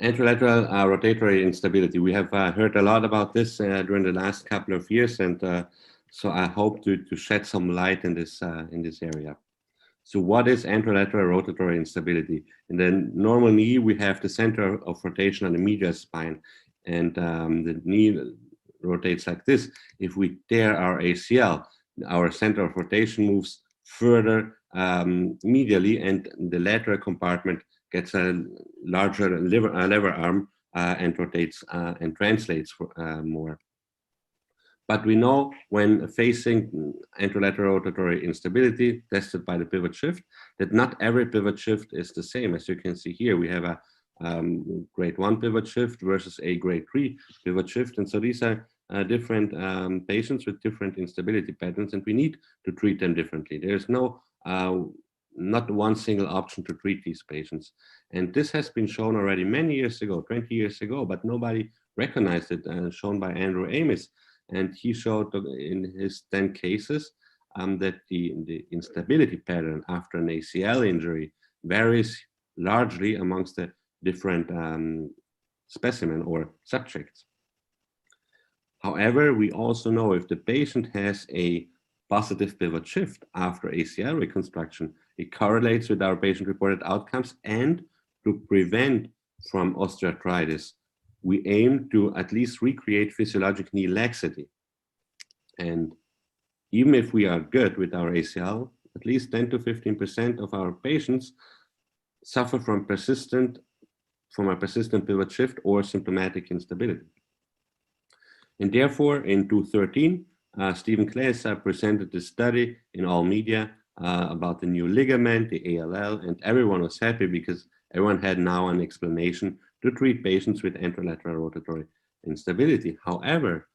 Anterolateral rotatory instability. We have heard a lot about this during the last couple of years, and so I hope to shed some light in this area. So what is anterolateral rotatory instability? In the normal knee, we have the center of rotation on the medial spine, and the knee rotates like this. If we tear our ACL, our center of rotation moves further medially, and the lateral compartment gets a larger lever arm and rotates and translates more. But we know when facing anterolateral rotatory instability tested by the pivot shift, that not every pivot shift is the same. As you can see here, we have a grade 1 pivot shift versus a grade 3 pivot shift. And so these are different patients with different instability patterns, and we need to treat them differently. There's not one single option to treat these patients. And this has been shown already many years ago, 20 years ago, but nobody recognized it, shown by Andrew Amis. And he showed in his 10 cases that the instability pattern after an ACL injury varies largely amongst the different specimen or subjects. However, we also know if the patient has a positive pivot shift after ACL reconstruction, it correlates with our patient-reported outcomes, and to prevent from osteoarthritis, we aim to at least recreate physiologic knee laxity. And even if we are good with our ACL, at least 10 to 15% of our patients suffer from a persistent pivot shift or symptomatic instability. And therefore, in 2013, Stephen Claes presented this study in all media about the new ligament, the ALL, and everyone was happy because everyone had now an explanation to treat patients with anterolateral rotatory instability. However,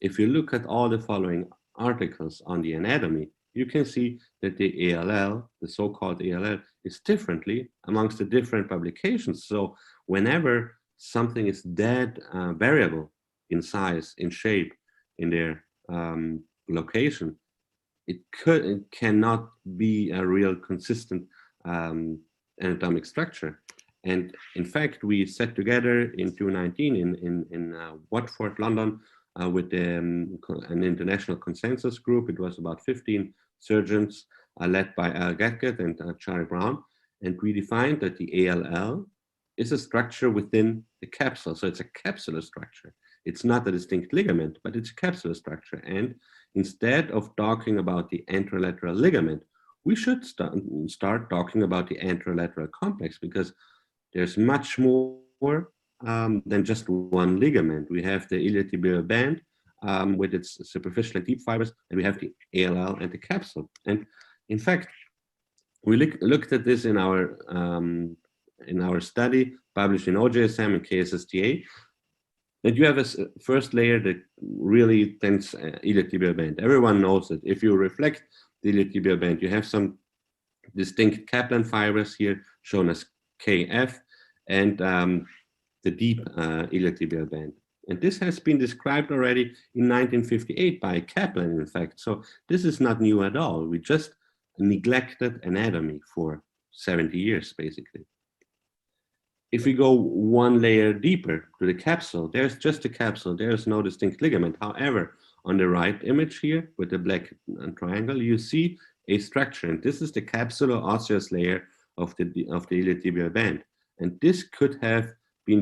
if you look at all the following articles on the anatomy, you can see that the ALL, the so-called ALL, is differently amongst the different publications. So whenever something is that variable in size, in shape, in their location, it cannot be a real consistent anatomic structure. And in fact, we sat together in 2019 in Watford, London, with an international consensus group. It was about 15 surgeons led by Al Gatgett and Charlie Brown. And we defined that the ALL is a structure within the capsule. So it's a capsular structure. It's not a distinct ligament, but it's a capsular structure. And instead of talking about the anterolateral ligament, we should start talking about the anterolateral complex, because there's much more than just one ligament. We have the iliotibial band with its superficial and deep fibers, and we have the ALL and the capsule. And in fact, we looked at this in our study published in OJSM and KSSTA, that you have a first layer, the really dense iliotibial band. Everyone knows that if you reflect the iliotibial band, you have some distinct Kaplan fibers here shown as KF, and the deep iliotibial band. And this has been described already in 1958 by Kaplan, in fact. So this is not new at all. We just neglected anatomy for 70 years, basically. If we go one layer deeper to the capsule, there's just a capsule. There's no distinct ligament. However, on the right image here with the black triangle, you see a structure. And this is the capsular osseous layer of the iliotibial band. And this could have been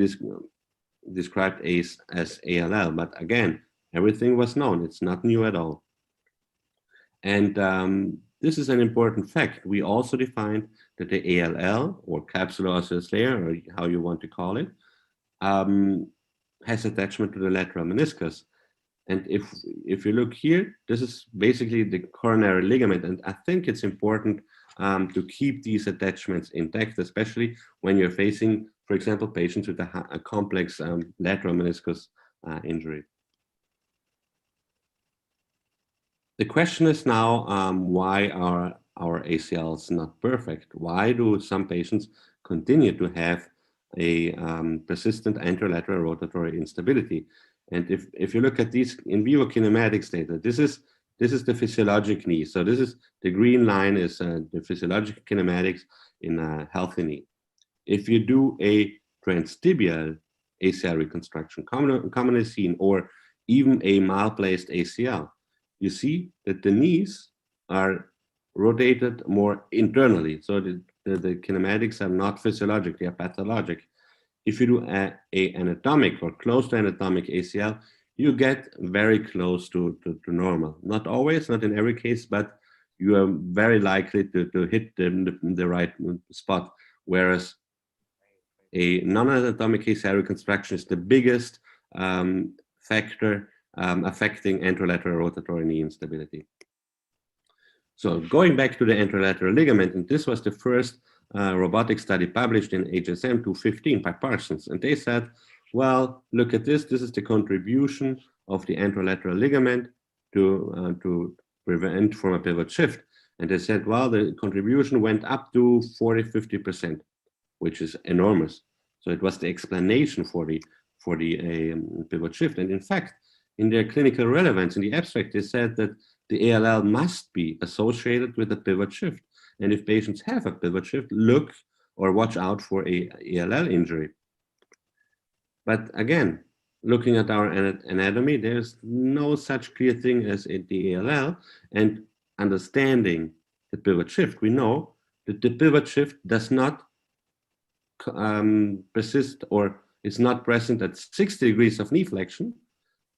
described as ALL, but again, everything was known. It's not new at all. And this is an important fact. We also defined that the ALL, or capsular osseous layer, or how you want to call it, has attachment to the lateral meniscus. And if you look here, this is basically the coronary ligament. And I think it's important to keep these attachments intact, especially when you're facing, for example, patients with a complex lateral meniscus injury. The question is now, why are our ACLs not perfect? Why do some patients continue to have a persistent anterolateral rotatory instability? And if you look at these in vivo kinematics data, this is the physiologic knee. So this is the green line is the physiologic kinematics in a healthy knee. If you do a transtibial ACL reconstruction, commonly seen, or even a malplaced ACL, you see that the knees are rotated more internally. So the kinematics are not physiologic, they are pathologic. If you do a anatomic or close to anatomic ACL, you get very close to normal. Not always, not in every case, but you are very likely to hit the right spot. Whereas a non-anatomic ACL reconstruction is the biggest factor affecting anterolateral rotatory knee instability. So going back to the anterolateral ligament, and this was the first robotic study published in HSM 215 by Parsons. And they said, well, look at this. This is the contribution of the anterolateral ligament to prevent from a pivot shift. And they said, well, the contribution went up to 40–50%, which is enormous. So it was the explanation for the pivot shift. And in fact, in their clinical relevance, in the abstract, they said that the ALL must be associated with a pivot shift. And if patients have a pivot shift, look or watch out for a ALL injury. But again, looking at our anatomy, there's no such clear thing as the ALL. And understanding the pivot shift, we know that the pivot shift does not persist or is not present at 60 degrees of knee flexion,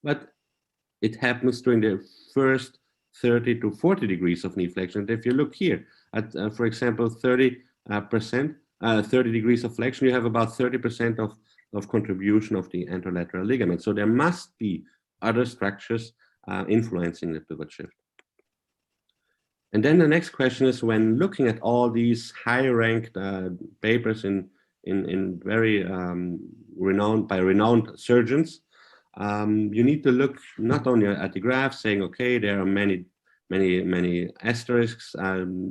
but it happens during the first 30 to 40 degrees of knee flexion. And if you look here at, for example, 30 degrees of flexion, you have about 30% of contribution of the anterolateral ligament. So there must be other structures influencing the pivot shift. And then the next question is, when looking at all these high-ranked papers in very renowned surgeons, you need to look not only at the graph saying, okay, there are many asterisks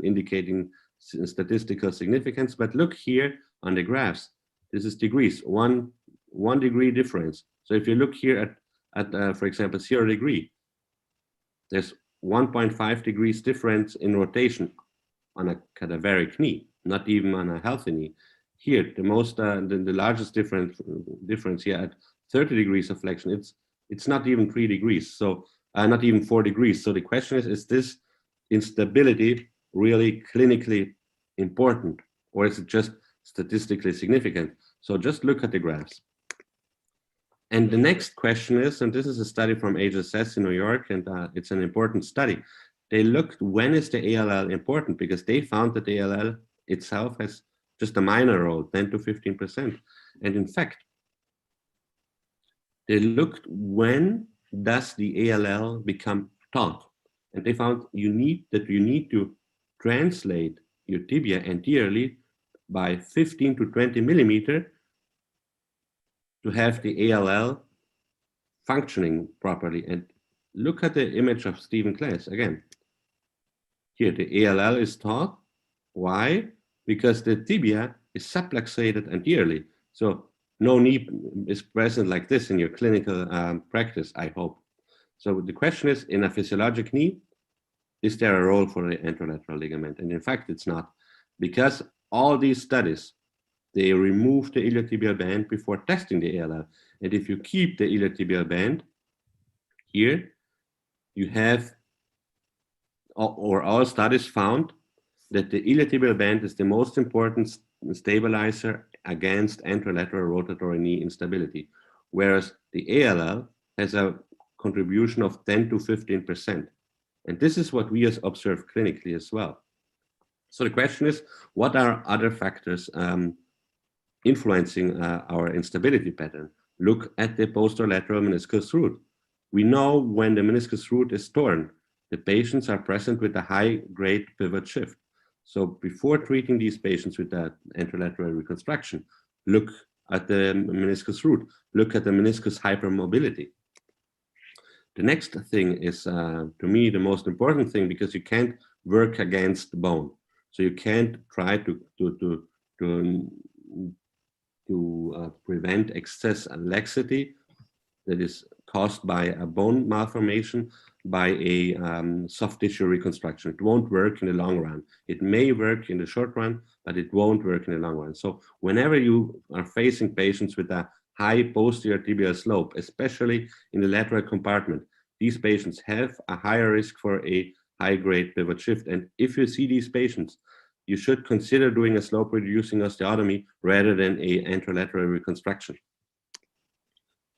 indicating statistical significance, but look here on the graphs. This is degrees, one degree difference. So if you look here at for example, 0 degree, there's 1.5 degrees difference in rotation on a cadaveric knee, not even on a healthy knee. Here, the largest difference here at 30 degrees of flexion, it's not even 3 degrees, so not even 4 degrees. So the question is this instability really clinically important, or is it just statistically significant? So just look at the graphs. And the next question is, and this is a study from HSS in New York, and it's an important study. They looked, when is the ALL important? Because they found that the ALL itself has just a minor role, 10–15%. And in fact, they looked, when does the ALL become taut? And they found you need to translate your tibia anteriorly by 15 to 20 millimeter to have the ALL functioning properly. And look at the image of Stephen Claes again. Here, the ALL is taut. Why? Because the tibia is subluxated anteriorly. So no knee is present like this in your clinical practice, I hope. So the question is, in a physiologic knee, is there a role for the anterolateral ligament? And in fact, it's not, because all these studies, they remove the iliotibial band before testing the ALL. And if you keep the iliotibial band here, you have, or all studies found that the iliotibial band is the most important stabilizer against anterolateral rotatory knee instability, whereas the ALL has a contribution of 10–15%. And this is what we observe clinically as well. So the question is, what are other factors influencing our instability pattern? Look at the posterolateral meniscus root. We know when the meniscus root is torn, the patients are present with a high-grade pivot shift. So before treating these patients with that anterolateral reconstruction, look at the meniscus root, look at the meniscus hypermobility. The next thing is, to me, the most important thing, because you can't work against bone. So you can't try to prevent excess laxity that is caused by a bone malformation. by a soft tissue reconstruction. It won't work in the long run. It may work in the short run, but it won't work in the long run. So whenever you are facing patients with a high posterior tibial slope, especially in the lateral compartment, these patients have a higher risk for a high-grade pivot shift. And if you see these patients, you should consider doing a slope-reducing osteotomy rather than a anterolateral reconstruction.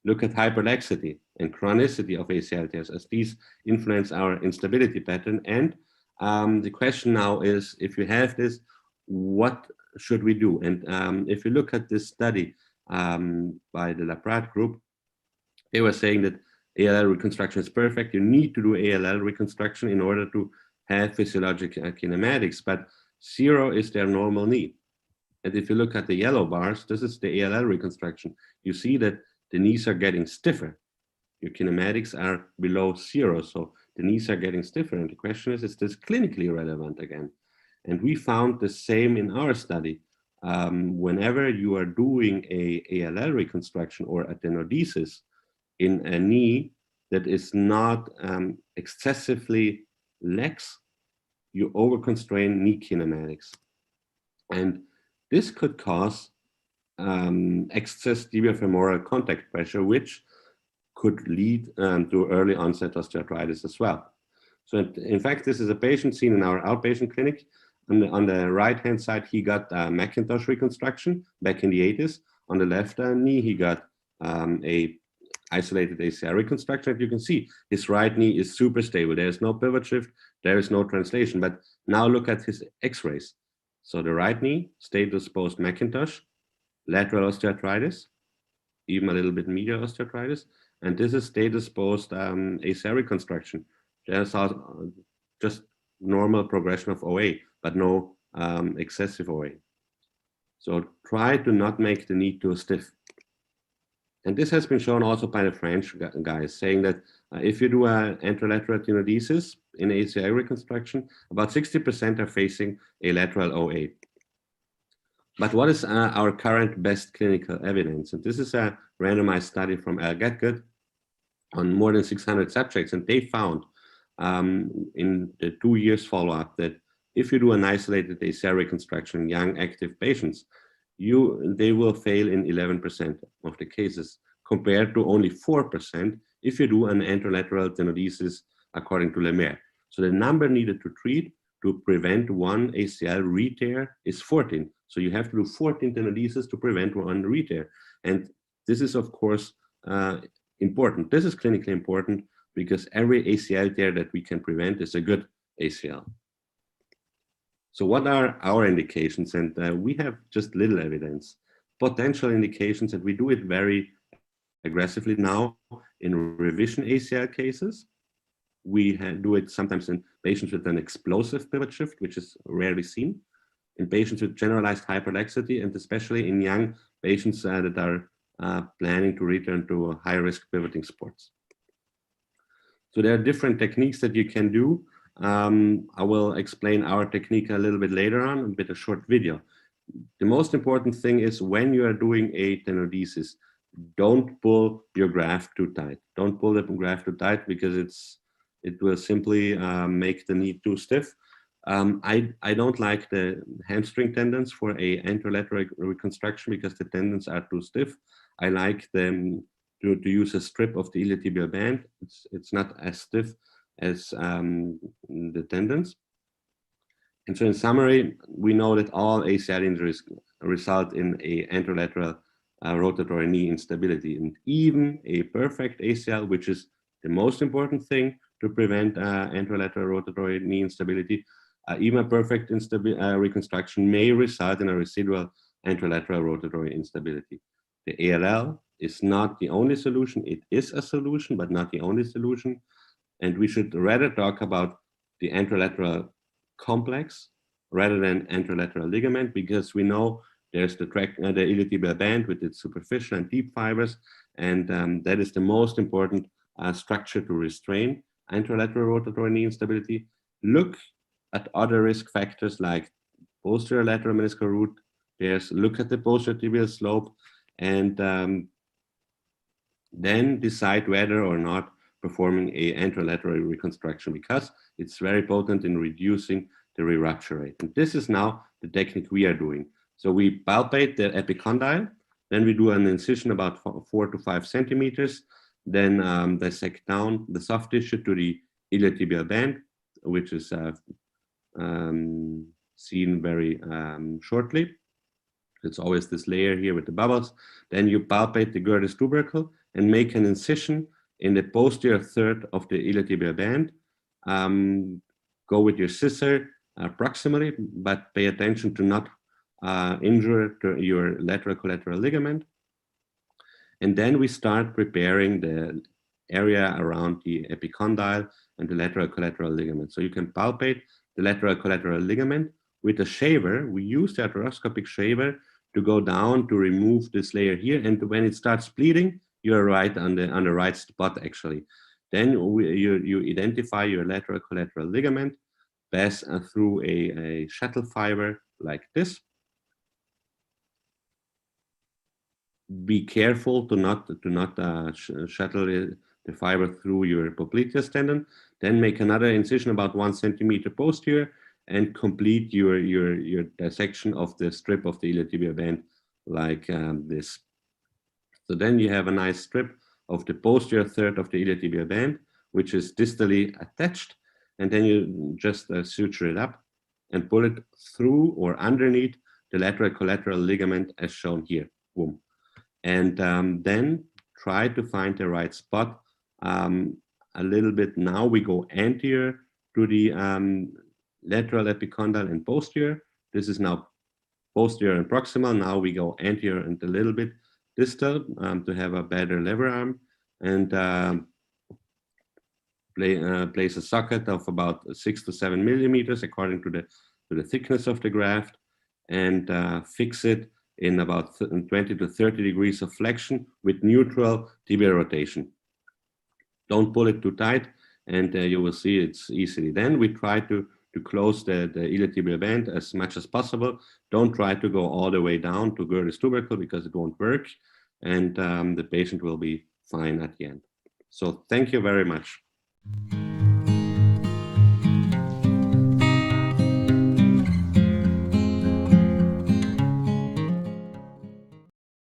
Look at hyperlaxity and chronicity of ACL tears, as these influence our instability pattern. And the question now is, if you have this, what should we do? And if you look at this study by the Laprat group, they were saying that ALL reconstruction is perfect. You need to do ALL reconstruction in order to have physiologic kinematics, but 0 is their normal knee. And if you look at the yellow bars, this is the ALL reconstruction. You see that the knees are getting stiffer. Your kinematics are below 0, so the knees are getting stiffer. And the question is this clinically relevant again? And we found the same in our study. Whenever you are doing a ALL reconstruction or a tenodesis in a knee that is not excessively lax, you overconstrain knee kinematics. And this could cause excess tibiofemoral contact pressure, which could lead to early onset osteoarthritis as well. So in fact, this is a patient seen in our outpatient clinic. On the right-hand side, he got Macintosh reconstruction back in the 80s. On the left knee, he got a isolated ACL reconstruction. As you can see, his right knee is super stable. There is no pivot shift, there is no translation. But now look at his x-rays. So the right knee, status post Macintosh, lateral osteoarthritis, even a little bit medial osteoarthritis. And this is status post ACL reconstruction. There's just normal progression of OA, but no excessive OA. So try to not make the knee too stiff. And this has been shown also by the French guys, saying that if you do an anterolateral tenodesis in ACL reconstruction, about 60% are facing a lateral OA. But what is our current best clinical evidence? And this is a randomized study from Al Gatgut on more than 600 subjects. And they found in the 2 years follow-up that if you do an isolated ACL reconstruction in young active patients, they will fail in 11% of the cases, compared to only 4% if you do an anterolateral tenodesis according to Lemaire. So the number needed to treat to prevent one ACL re-tear is 14. So you have to do 14 tenodesis to prevent one re-tear. And this is, of course, important. This is clinically important because every ACL tear that we can prevent is a good ACL. So what are our indications? And we have just little evidence. Potential indications, and we do it very aggressively now in revision ACL cases. We do it sometimes in patients with an explosive pivot shift, which is rarely seen, in patients with generalized hyperlaxity, and especially in young patients that are planning to return to high-risk pivoting sports. So there are different techniques that you can do. I will explain our technique a little bit later on with a short video. The most important thing is when you are doing a tenodesis, don't pull your graft too tight. Don't pull the graft too tight because it will simply make the knee too stiff. I don't like the hamstring tendons for a anterolateral reconstruction because the tendons are too stiff. I like them to use a strip of the iliotibial band. It's not as stiff as the tendons. And so in summary, we know that all ACL injuries result in a anterolateral rotatory knee instability, and even a perfect ACL, which is the most important thing to prevent anterolateral rotatory knee instability, even a perfect reconstruction may result in a residual anterolateral rotatory instability. The ALL is not the only solution. It is a solution, but not the only solution. And we should rather talk about the anterolateral complex rather than anterolateral ligament, because we know there's the iliotibial band with its superficial and deep fibers, and that is the most important structure to restrain anterolateral rotatory knee instability. Look at other risk factors like posterior lateral meniscal root tears, look at the posterior tibial slope, and then decide whether or not performing a anterolateral reconstruction, because it's very potent in reducing the re-rupture rate. And this is now the technique we are doing. So we palpate the epicondyle, then we do an incision about 4 to 5 centimeters, then dissect down the soft tissue to the iliotibial band, which is seen very shortly. It's always this layer here with the bubbles. Then you palpate the girdous tubercle and make an incision in the posterior third of the iliotibial band. Go with your scissor proximally, but pay attention to not injure your lateral collateral ligament. And then we start preparing the area around the epicondyle and the lateral collateral ligament. So you can palpate the lateral collateral ligament with a shaver. We use the arthroscopic shaver to go down to remove this layer here. And when it starts bleeding, you're right on the right spot, actually. Then you identify your lateral collateral ligament, pass through a shuttle fiber like this. Be careful to not shuttle the fiber through your popliteus tendon. Then make another incision about 1 centimeter posterior and complete your dissection of the strip of the iliotibial band like this. So then you have a nice strip of the posterior third of the iliotibial band, which is distally attached, and then you just suture it up and pull it through or underneath the lateral collateral ligament as shown here. Boom. And then try to find the right spot. A little bit now we go anterior to the lateral epicondyle and posterior. This is now posterior and proximal. Now we go anterior and a little bit distal to have a better lever arm, and place a socket of about 6 to 7 millimeters according to the thickness of the graft, and fix it in about 20 to 30 degrees of flexion with neutral tibial rotation. Don't pull it too tight, and you will see it's easily. Then we try to close the iliotibial band as much as possible. Don't try to go all the way down to girdous tubercle because it won't work, and the patient will be fine at the end. So thank you very much.